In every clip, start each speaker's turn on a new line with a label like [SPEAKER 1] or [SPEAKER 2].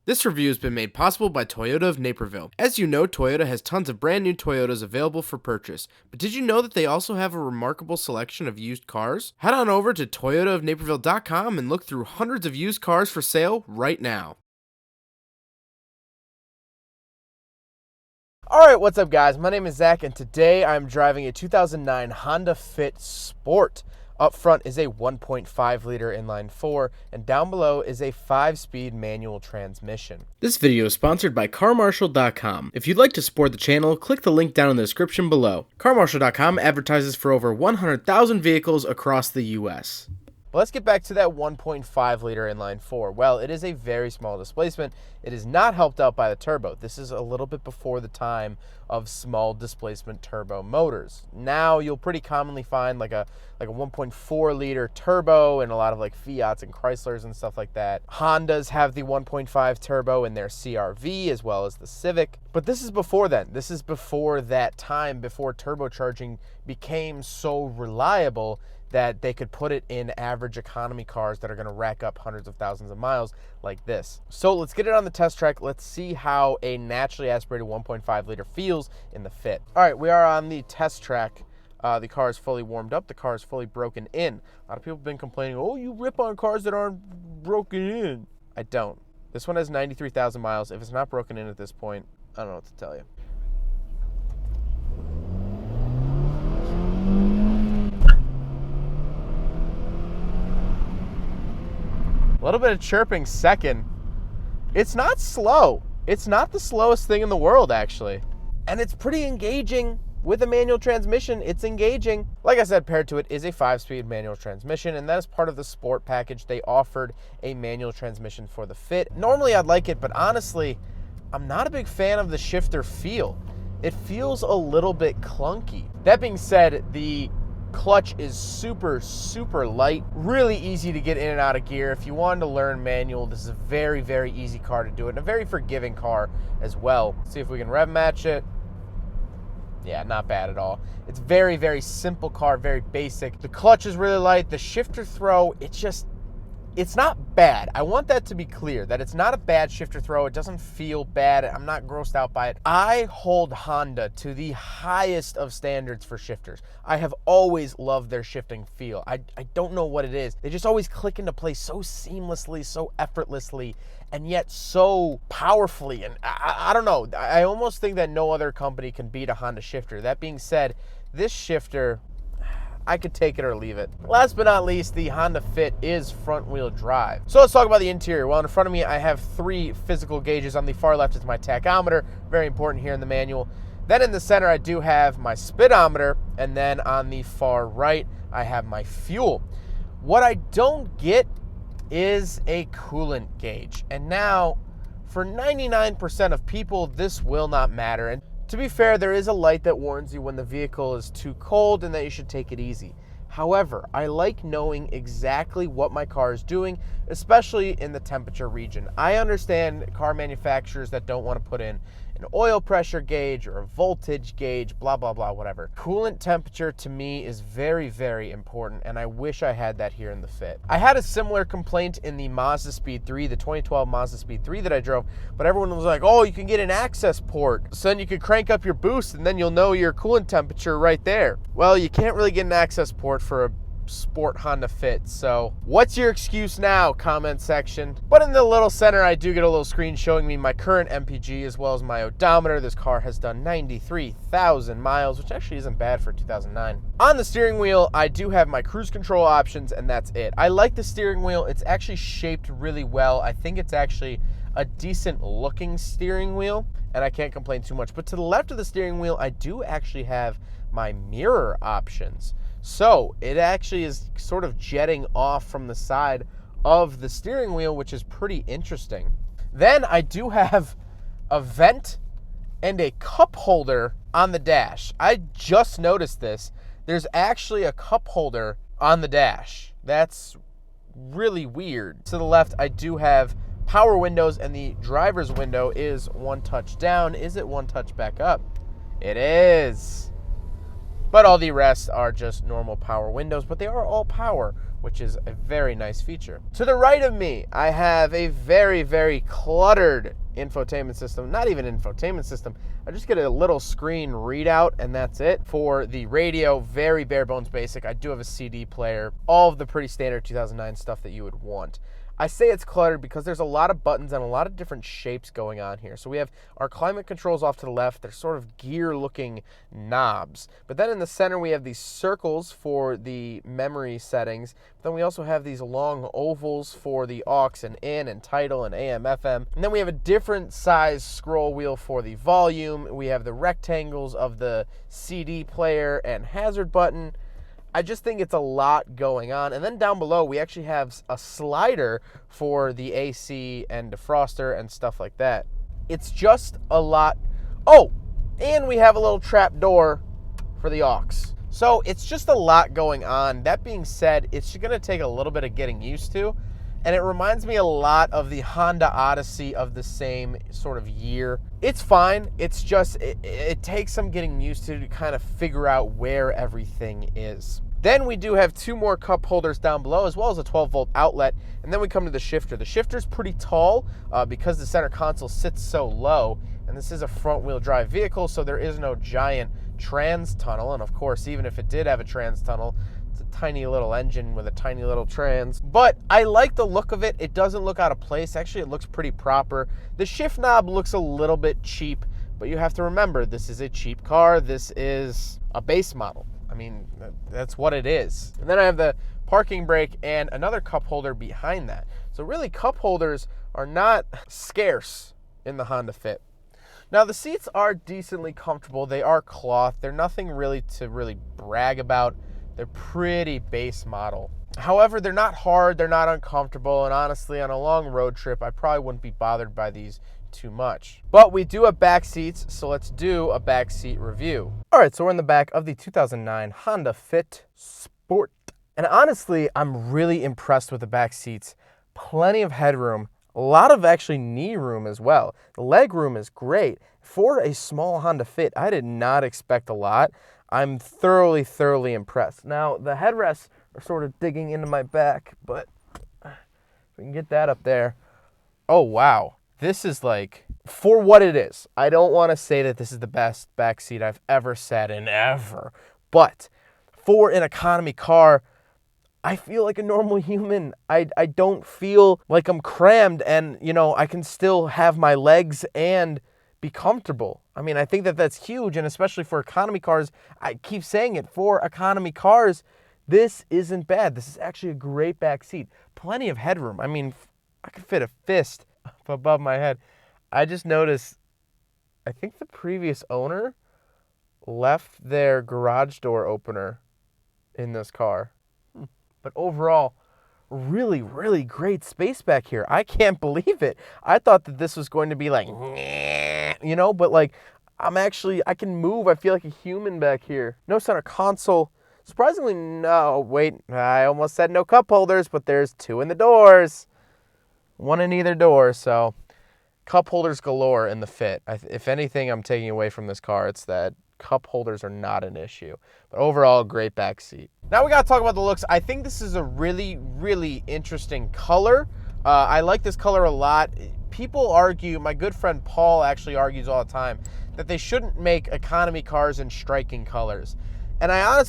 [SPEAKER 1] This review has been made possible by Toyota of Naperville. As you know, Toyota has tons of brand new Toyotas available for purchase. But did you know that they also have a remarkable selection of used cars? Head on over to toyotaofnaperville.com and look through hundreds of used cars for sale right now. Alright, what's up guys? My name is Zach and today I'm driving a 2009 Honda Fit Sport. Up front is a 1.5 liter inline 4 and down below is a 5-speed manual transmission. This video is sponsored by CarMarshal.com. If you'd like to support the channel, click the link down in the description below. CarMarshal.com advertises for over 100,000 vehicles across the US. But let's get back to that 1.5 liter inline 4. Well, it is a very small displacement. It is not helped out by the turbo. This is a little bit before the time of small displacement turbo motors. Now you'll pretty commonly find like a 1.4 liter turbo in a lot of like Fiats and Chryslers and stuff like that. Hondas have the 1.5 turbo in their CR-V as well as the Civic. But this is before then. This is before that time, before turbocharging became so reliable that they could put it in average economy cars that are going to rack up hundreds of thousands of miles like this. So let's get it on the test track. Let's see how a naturally aspirated 1.5 liter feels in the Fit. All right, we are on the test track. The car is fully warmed up. The car is fully broken in. A lot of people have been complaining, oh, you rip on cars that aren't broken in. I don't. This one has 93,000 miles. If it's not broken in at this point, I don't know what to tell you. A little bit of chirping second. It's not slow. It's not the slowest thing in the world, actually. And it's pretty engaging. With a manual transmission, it's engaging. Like I said, paired to it is a 5-speed manual transmission, and that is part of the Sport package. They offered a manual transmission for the Fit. Normally, I'd like it, but honestly, I'm not a big fan of the shifter feel. It feels a little bit clunky. That being said, the clutch is super, super light, really easy to get in and out of gear. If you wanted to learn manual, this is a very, very easy car to do it, and a very forgiving car as well. Let's see if we can rev match it. Yeah, not bad at all. It's very, very simple car, very basic. The clutch is really light. The shifter throw, it's not bad. I want that to be clear, that it's not a bad shifter throw. It doesn't feel bad. I'm not grossed out by it. I hold Honda to the highest of standards for shifters. I have always loved their shifting feel. I don't know what it is. They just always click into place so seamlessly, so effortlessly, and yet so powerfully. And I don't know. I almost think that no other company can beat a Honda shifter. That being said, this shifter, I could take it or leave it. Last but not least, the Honda Fit is front-wheel drive. So let's talk about the interior. Well, in front of me, I have 3 physical gauges. On the far left is my tachometer, very important here in the manual. Then in the center, I do have my speedometer, and then on the far right, I have my fuel. What I don't get is a coolant gauge. And now, for 99% of people, this will not matter. And to be fair, there is a light that warns you when the vehicle is too cold and that you should take it easy. However, I like knowing exactly what my car is doing, especially in the temperature region. I understand car manufacturers that don't want to put in an oil pressure gauge or a voltage gauge, blah, blah, blah, whatever. Coolant temperature to me is very, very important, and I wish I had that here in the Fit. I had a similar complaint in the Mazda Speed 3, the 2012 Mazda Speed 3 that I drove, but everyone was like, oh, you can get an access port, so then you could crank up your boost, and then you'll know your coolant temperature right there. Well, you can't really get an access port for a Sport Honda Fit, so what's your excuse now, comment section? But in the little center, I do get a little screen showing me my current MPG as well as my odometer. This car has done 93,000 miles, which actually isn't bad for 2009. On the steering wheel, I do have my cruise control options, and that's it. I like the steering wheel. It's actually shaped really well. I think it's actually a decent looking steering wheel, and I can't complain too much. But to the left of the steering wheel, I do actually have my mirror options. So it actually is sort of jetting off from the side of the steering wheel, which is pretty interesting. Then I do have a vent and a cup holder on the dash. I just noticed this. There's actually a cup holder on the dash. That's really weird. To the left, I do have power windows, and the driver's window is 1 touch down. Is it 1 touch back up? It is. But all the rest are just normal power windows, but they are all power which is a very nice feature. To the right of me, I have a very, very cluttered infotainment system. Not even infotainment system. I just get a little screen readout, and that's it. For the radio, very bare bones basic. I do have a CD player. All of the pretty standard 2009 stuff that you would want. I say it's cluttered because there's a lot of buttons and a lot of different shapes going on here. So we have our climate controls off to the left. They're sort of gear-looking knobs. But then in the center, we have these circles for the memory settings. Then we also have these long ovals for the aux and in and title and AM, FM. And then we have a different size scroll wheel for the volume. We have the rectangles of the CD player and hazard button. I just think it's a lot going on. And then down below, we actually have a slider for the AC and defroster and stuff like that. It's just a lot. Oh, and we have a little trap door for the aux. So it's just a lot going on. That being said, it's going to take a little bit of getting used to. And it reminds me a lot of the Honda Odyssey of the same sort of year. It's fine. It's just, it takes some getting used to kind of figure out where everything is. Then we do have two more cup holders down below, as well as a 12-volt outlet. And then we come to the shifter. The shifter's pretty tall because the center console sits so low. And this is a front-wheel drive vehicle, so there is no giant trans tunnel. And of course, even if it did have a trans tunnel, it's a tiny little engine with a tiny little trans. But I like the look of it. It doesn't look out of place. Actually, it looks pretty proper. The shift knob looks a little bit cheap, but you have to remember, this is a cheap car. This is a base model. I mean, that's what it is. And then I have the parking brake and another cup holder behind that. So really, cup holders are not scarce in the Honda Fit. Now, the seats are decently comfortable. They are cloth. They're nothing really to brag about. They're pretty base model. However, they're not hard. They're not uncomfortable. And honestly, on a long road trip, I probably wouldn't be bothered by these too much. But we do have back seats, so let's do a back seat review. All right, so we're in the back of the 2009 Honda Fit Sport. And honestly, I'm really impressed with the back seats. Plenty of headroom, a lot of actually knee room as well. The leg room is great. For a small Honda Fit, I did not expect a lot. I'm thoroughly, thoroughly impressed. Now, the headrests are sort of digging into my back, but we can get that up there. Oh, wow. This is like, for what it is, I don't want to say that this is the best back seat I've ever sat in, ever. But for an economy car, I feel like a normal human. I don't feel like I'm crammed and, I can still have my legs and be comfortable. I mean, I think that that's huge, and especially for economy cars, I keep saying it, for economy cars, this isn't bad. This is actually a great back seat. Plenty of headroom. I mean, I could fit a fist up above my head. I just noticed, I think the previous owner left their garage door opener in this car. But overall, really, really great space back here. I can't believe it. I thought that this was going to be like, but like, I can move. I feel like a human back here. No center console. Surprisingly, no, wait, I almost said no cup holders, but there's two in the doors. One in either door, so cup holders galore in the Fit. If anything I'm taking away from this car, it's that cup holders are not an issue. But overall, great back seat. Now we got to talk about the looks. I think this is a really, really interesting color. I like this color a lot. People argue, my good friend Paul actually argues all the time, that they shouldn't make economy cars in striking colors. And I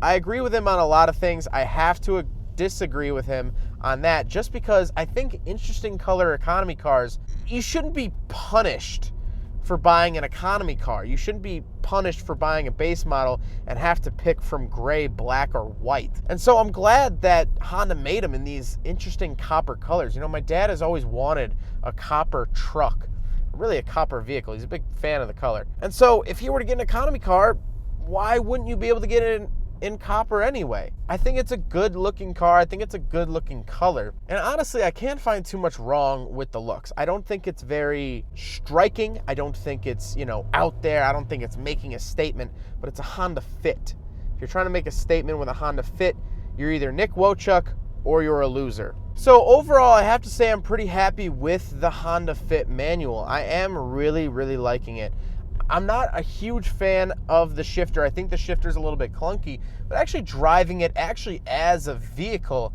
[SPEAKER 1] agree with him on a lot of things. I have to disagree with him on that, just because I think interesting color economy cars, you shouldn't be punished for buying an economy car. You shouldn't be punished for buying a base model and have to pick from gray, black, or white. And so I'm glad that Honda made them in these interesting copper colors. My dad has always wanted a copper truck, really a copper vehicle. He's a big fan of the color. And so if he were to get an economy car, why wouldn't you be able to get it in copper anyway? I think it's a good looking car. I think it's a good looking color. And honestly, I can't find too much wrong with the looks. I don't think it's very striking. I don't think it's, out there. I don't think it's making a statement, but it's a Honda Fit. If you're trying to make a statement with a Honda Fit, you're either Nick Wojcik or you're a loser. So overall, I have to say I'm pretty happy with the Honda Fit manual. I am really, really liking it. I'm not a huge fan of the shifter. I think the shifter's a little bit clunky, but actually driving it actually as a vehicle,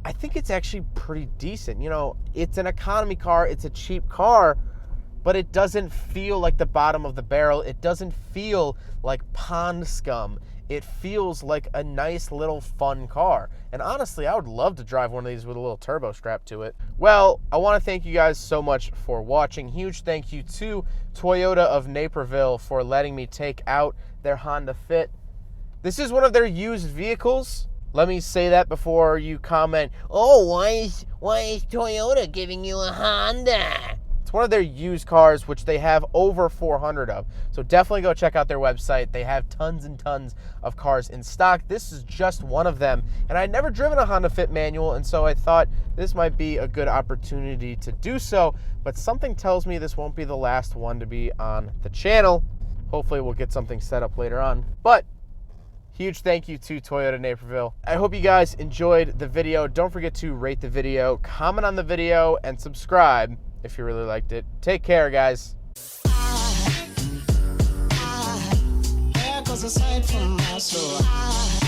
[SPEAKER 1] I think it's actually pretty decent. You know, it's an economy car, it's a cheap car, but it doesn't feel like the bottom of the barrel. It doesn't feel like pond scum. It feels like a nice little fun car. And honestly, I would love to drive one of these with a little turbo strap to it. Well, I want to thank you guys so much for watching. Huge thank you to Toyota of Naperville for letting me take out their Honda Fit. This is one of their used vehicles. Let me say that before you comment, oh, why is Toyota giving you a Honda? It's one of their used cars, which they have over 400 of. So definitely go check out their website. They have tons and tons of cars in stock. This is just one of them. And I'd never driven a Honda Fit manual, and so I thought this might be a good opportunity to do so. But something tells me this won't be the last one to be on the channel. Hopefully we'll get something set up later on. But huge thank you to Toyota Naperville. I hope you guys enjoyed the video. Don't forget to rate the video, comment on the video, and subscribe if you really liked it. Take care, guys. There goes a sight from my soul.